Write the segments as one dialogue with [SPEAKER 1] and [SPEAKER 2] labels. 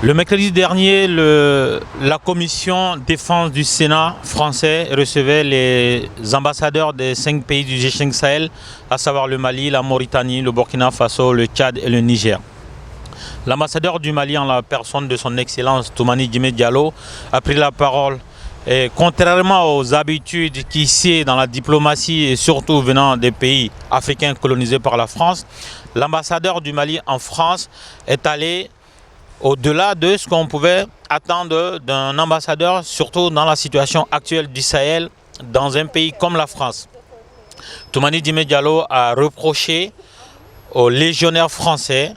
[SPEAKER 1] Le mercredi dernier, la commission défense du Sénat français recevait les ambassadeurs des 5 pays du G5 Sahel, à savoir le Mali, la Mauritanie, le Burkina Faso, le Tchad et le Niger. L'ambassadeur du Mali, en la personne de son Excellence Toumani Djimé Diallo, a pris la parole. Et contrairement aux habitudes qu'ici dans la diplomatie et surtout venant des pays africains colonisés par la France, l'ambassadeur du Mali en France est allé au-delà de ce qu'on pouvait attendre d'un ambassadeur, surtout dans la situation actuelle du Sahel, dans un pays comme la France. Toumani Djimé Diallo a reproché aux légionnaires français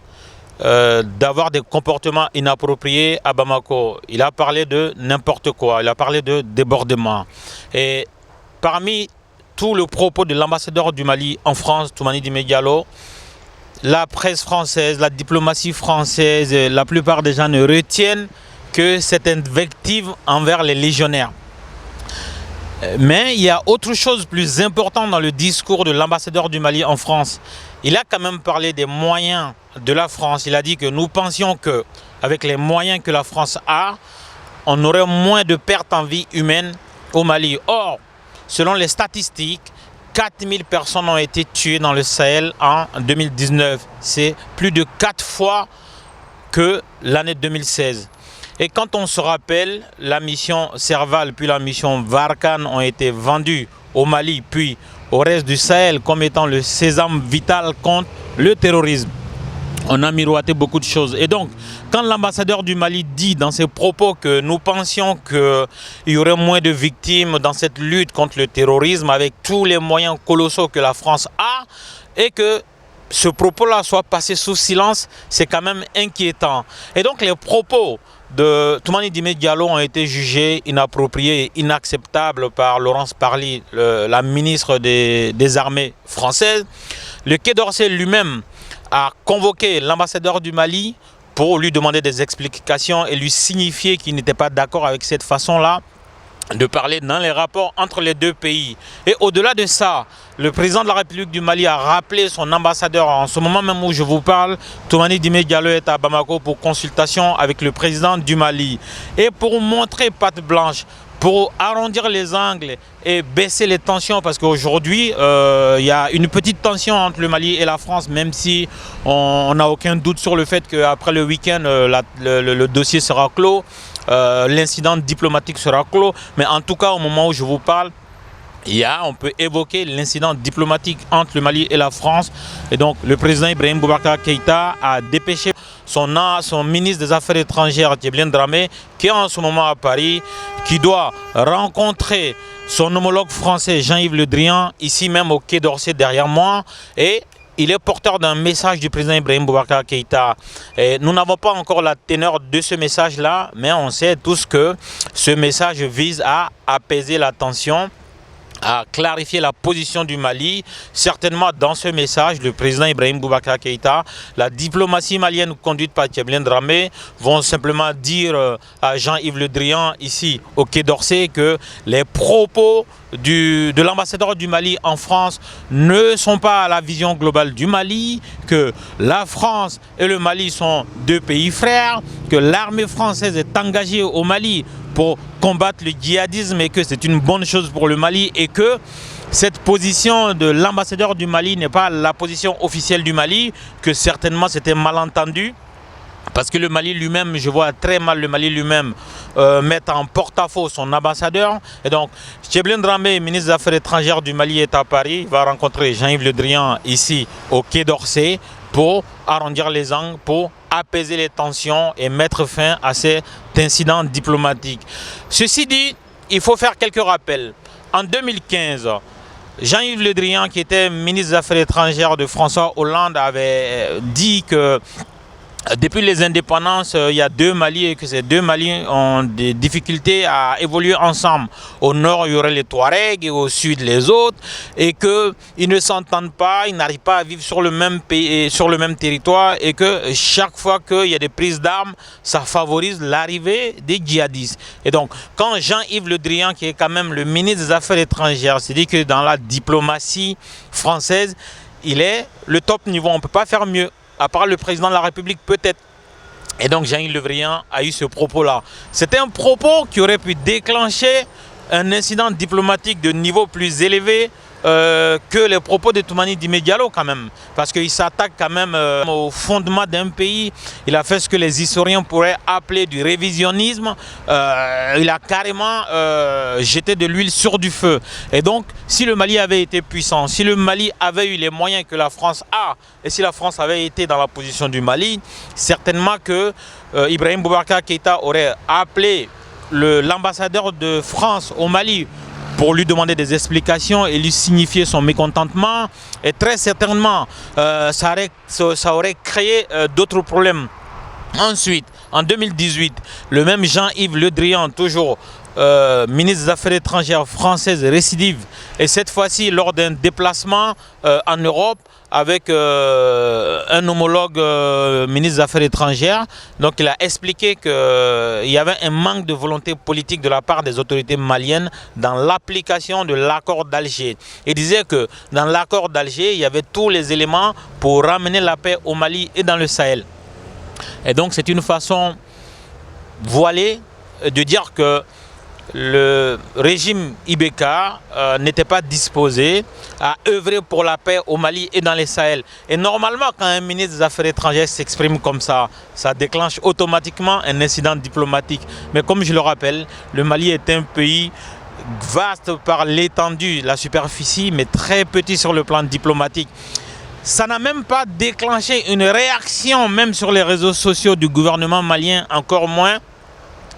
[SPEAKER 1] d'avoir des comportements inappropriés à Bamako. Il a parlé de n'importe quoi, il a parlé de débordement. Et parmi tout le propos de l'ambassadeur du Mali en France, Toumani Djimé Diallo, la presse française, la diplomatie française, la plupart des gens ne retiennent que cette invective envers les légionnaires. Mais il y a autre chose plus important dans le discours de l'ambassadeur du Mali en France. Il a quand même parlé des moyens de la France. Il a dit que nous pensions qu'avec les moyens que la France a, on aurait moins de pertes en vie humaine au Mali. Or, selon les statistiques, 4000 personnes ont été tuées dans le Sahel en 2019. C'est plus de 4 fois que l'année 2016. Et quand on se rappelle, la mission Serval puis la mission Barkhane ont été vendues au Mali puis au reste du Sahel comme étant le sésame vital contre le terrorisme. On a miroité beaucoup de choses. Et donc, quand l'ambassadeur du Mali dit dans ses propos que nous pensions qu'il y aurait moins de victimes dans cette lutte contre le terrorisme avec tous les moyens colossaux que la France a, et que ce propos-là soit passé sous silence, c'est quand même inquiétant. Et donc, les propos de Toumani Djimé Diallo ont été jugés inappropriés et inacceptables par Laurence Parly, la ministre des Armées françaises. Le Quai d'Orsay lui-même a convoqué l'ambassadeur du Mali pour lui demander des explications et lui signifier qu'il n'était pas d'accord avec cette façon-là de parler dans les rapports entre les deux pays. Et au-delà de ça, le président de la République du Mali a rappelé son ambassadeur. En ce moment même où je vous parle, Toumani Djimé Diallo est à Bamako pour consultation avec le président du Mali. Et pour montrer patte blanche, pour arrondir les angles et baisser les tensions, parce qu'aujourd'hui, il y a une petite tension entre le Mali et la France, même si on n'a aucun doute sur le fait qu'après le week-end, le dossier sera clos, l'incident diplomatique sera clos. Mais en tout cas, au moment où je vous parle, on peut évoquer l'incident diplomatique entre le Mali et la France. Et donc, le président Ibrahim Boubacar Keïta a dépêché son ministre des Affaires étrangères, Tchéblien Dramé, qui est en ce moment à Paris, qui doit rencontrer son homologue français Jean-Yves Le Drian, ici même au Quai d'Orsay derrière moi. Et il est porteur d'un message du président Ibrahim Boubacar Keïta. Et nous n'avons pas encore la teneur de ce message-là, mais on sait tous que ce message vise à apaiser la tension, à clarifier la position du Mali. Certainement dans ce message, le président Ibrahim Boubacar Keïta, la diplomatie malienne conduite par Tchéblien Dramé vont simplement dire à Jean-Yves Le Drian ici au Quai d'Orsay que les propos de l'ambassadeur du Mali en France ne sont pas à la vision globale du Mali, que la France et le Mali sont deux pays frères, que l'armée française est engagée au Mali pour combattre le djihadisme et que c'est une bonne chose pour le Mali, et que cette position de l'ambassadeur du Mali n'est pas la position officielle du Mali, que certainement c'était mal entendu. Parce que le Mali lui-même, je vois très mal le Mali lui-même mettre en porte-à-faux son ambassadeur. Et donc, Tchéblien Dramé, ministre des Affaires étrangères du Mali, est à Paris. Il va rencontrer Jean-Yves Le Drian ici au Quai d'Orsay pour arrondir les angles, pour apaiser les tensions et mettre fin à cet incident diplomatique. Ceci dit, il faut faire quelques rappels. En 2015, Jean-Yves Le Drian, qui était ministre des Affaires étrangères de François Hollande, avait dit que depuis les indépendances, il y a deux Mali et que ces deux Mali ont des difficultés à évoluer ensemble. Au nord, il y aurait les Touaregs et au sud, les autres. Et qu'ils ne s'entendent pas, ils n'arrivent pas à vivre sur le même pays, sur le même territoire. Et que chaque fois qu'il y a des prises d'armes, ça favorise l'arrivée des djihadistes. Et donc, quand Jean-Yves Le Drian, qui est quand même le ministre des Affaires étrangères, s'est dit que dans la diplomatie française, il est le top niveau, on ne peut pas faire mieux. À part le président de la République peut-être. Et donc Jean-Yves Le Drian a eu ce propos-là. C'était un propos qui aurait pu déclencher un incident diplomatique de niveau plus élevé que les propos de Toumani Dime Diallo quand même. Parce qu'il s'attaque quand même au fondement d'un pays. Il a fait ce que les historiens pourraient appeler du révisionnisme. Il a carrément jeté de l'huile sur du feu. Et donc, si le Mali avait été puissant, si le Mali avait eu les moyens que la France a, et si la France avait été dans la position du Mali, certainement que Ibrahim Boubacar Keïta aurait appelé l'ambassadeur de France au Mali pour lui demander des explications et lui signifier son mécontentement. Et très certainement, ça aurait créé d'autres problèmes. Ensuite, en 2018, le même Jean-Yves Le Drian, toujours ministre des Affaires étrangères française récidive, et cette fois-ci lors d'un déplacement en Europe avec un homologue ministre des Affaires étrangères. Donc il a expliqué qu'il y avait un manque de volonté politique de la part des autorités maliennes dans l'application de l'accord d'Alger. Il disait que dans l'accord d'Alger, il y avait tous les éléments pour ramener la paix au Mali et dans le Sahel. Et donc c'est une façon voilée de dire que le régime IBK n'était pas disposé à œuvrer pour la paix au Mali et dans les Sahel. Et normalement, quand un ministre des Affaires étrangères s'exprime comme ça déclenche automatiquement un incident diplomatique. Mais comme je le rappelle, le Mali est un pays vaste par l'étendue, la superficie, mais très petit sur le plan diplomatique. Ça n'a même pas déclenché une réaction, même sur les réseaux sociaux du gouvernement malien, encore moins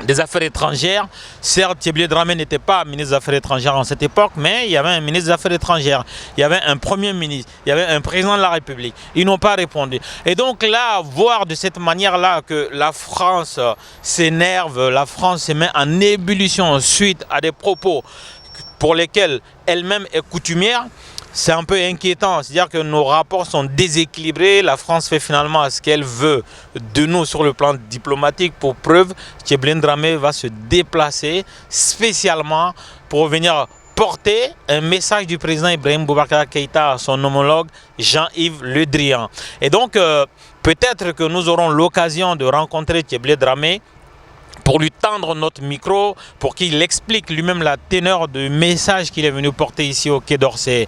[SPEAKER 1] des Affaires étrangères. Certes, Tchéblé Dramé n'était pas ministre des Affaires étrangères en cette époque, mais il y avait un ministre des Affaires étrangères, il y avait un Premier ministre, il y avait un président de la République. Ils n'ont pas répondu. Et donc là, voir de cette manière-là que la France s'énerve, la France se met en ébullition suite à des propos pour lesquels elle-même est coutumière, c'est un peu inquiétant. C'est-à-dire que nos rapports sont déséquilibrés. La France fait finalement ce qu'elle veut de nous sur le plan diplomatique. Pour preuve, Tchéblé Dramé va se déplacer spécialement pour venir porter un message du président Ibrahim Boubacar Keïta à son homologue Jean-Yves Le Drian. Et donc, peut-être que nous aurons l'occasion de rencontrer Tchéblé Dramé pour lui tendre notre micro, pour qu'il explique lui-même la teneur du message qu'il est venu porter ici au Quai d'Orsay.